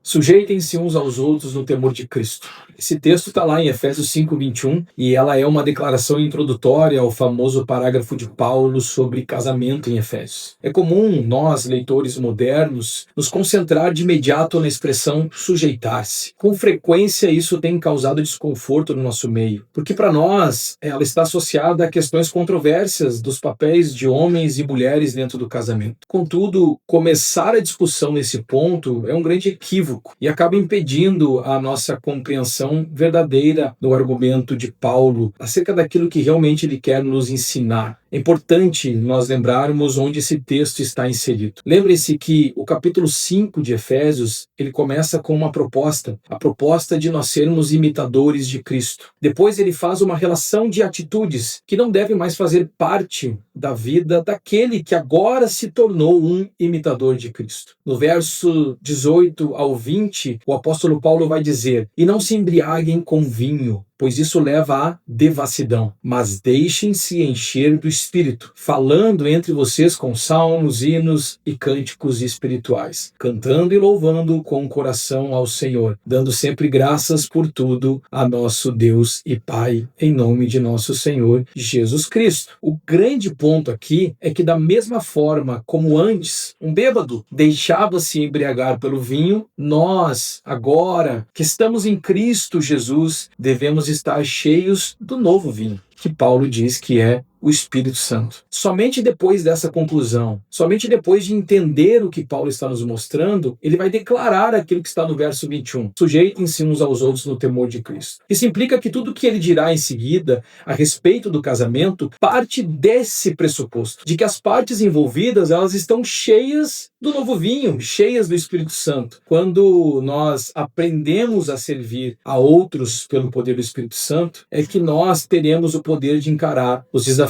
Sujeitem-se uns aos outros no temor de Cristo. Esse texto está lá em Efésios 5:21 e ela é uma declaração introdutória ao famoso parágrafo de Paulo sobre casamento em Efésios. É comum nós, leitores modernos, nos concentrar de imediato na expressão sujeitar-se. Com frequência isso tem causado desconforto no nosso meio, porque para nós ela está associada a questões controversas dos papéis de homens e mulheres dentro do casamento. Contudo, começar a discussão nesse ponto é um grande equívoco e acaba impedindo a nossa compreensão verdadeira do argumento de Paulo acerca daquilo que realmente ele quer nos ensinar. É importante nós lembrarmos onde esse texto está inserido. Lembre-se que o capítulo 5 de Efésios, ele começa com uma proposta, a proposta de nós sermos imitadores de Cristo. Depois ele faz uma relação de atitudes que não devem mais fazer parte da vida daquele que agora se tornou um imitador de Cristo. No verso 18 ao 20, o apóstolo Paulo vai dizer: "E não se embriaguem com vinho, pois isso leva à devassidão, mas deixem-se encher do Espírito, falando entre vocês com salmos, hinos e cânticos espirituais, cantando e louvando com o coração ao Senhor, dando sempre graças por tudo a nosso Deus e Pai, em nome de nosso Senhor Jesus Cristo." O grande ponto aqui é que, da mesma forma como antes um bêbado deixava-se embriagar pelo vinho, nós, agora que estamos em Cristo Jesus, devemos estar cheios do novo vinho, que Paulo diz que é o Espírito Santo. Somente depois dessa conclusão, somente depois de entender o que Paulo está nos mostrando, ele vai declarar aquilo que está no verso 21. Sujeitem-se uns aos outros no temor de Cristo. Isso implica que tudo que ele dirá em seguida a respeito do casamento parte desse pressuposto, de que as partes envolvidas, elas estão cheias do novo vinho, cheias do Espírito Santo. Quando nós aprendemos a servir a outros pelo poder do Espírito Santo, é que nós teremos o poder de encarar os desafios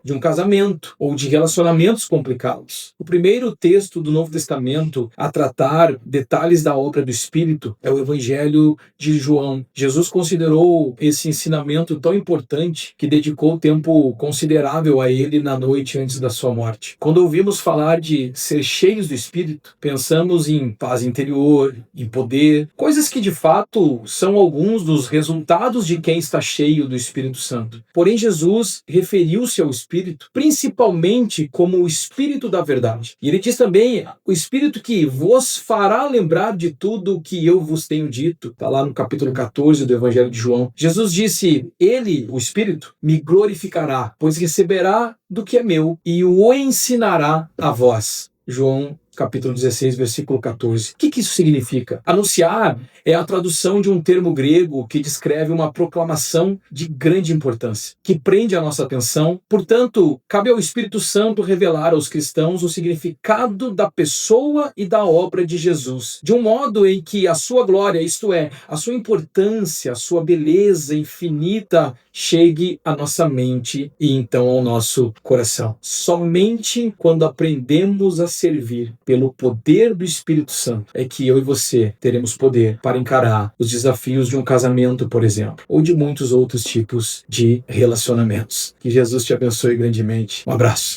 de um casamento ou de relacionamentos complicados. O primeiro texto do Novo Testamento a tratar detalhes da obra do Espírito é o Evangelho de João. Jesus considerou esse ensinamento tão importante que dedicou tempo considerável a ele na noite antes da sua morte. Quando ouvimos falar de ser cheios do Espírito, pensamos em paz interior, em poder, coisas que de fato são alguns dos resultados de quem está cheio do Espírito Santo. Porém, Jesus referiu-se ao Espírito principalmente como o Espírito da verdade. E ele diz também: o Espírito que vos fará lembrar de tudo o que eu vos tenho dito. Está lá no capítulo 14 do Evangelho de João. Jesus disse: ele, o Espírito, me glorificará, pois receberá do que é meu e o ensinará a vós. João capítulo 16, versículo 14. O que isso significa? Anunciar é a tradução de um termo grego que descreve uma proclamação de grande importância, que prende a nossa atenção. Portanto, cabe ao Espírito Santo revelar aos cristãos o significado da pessoa e da obra de Jesus, de um modo em que a sua glória, isto é, a sua importância, a sua beleza infinita, chegue à nossa mente e então ao nosso coração. Somente quando aprendemos a servir pelo poder do Espírito Santo é que eu e você teremos poder para encarar os desafios de um casamento, por exemplo, ou de muitos outros tipos de relacionamentos. Que Jesus te abençoe grandemente. Um abraço.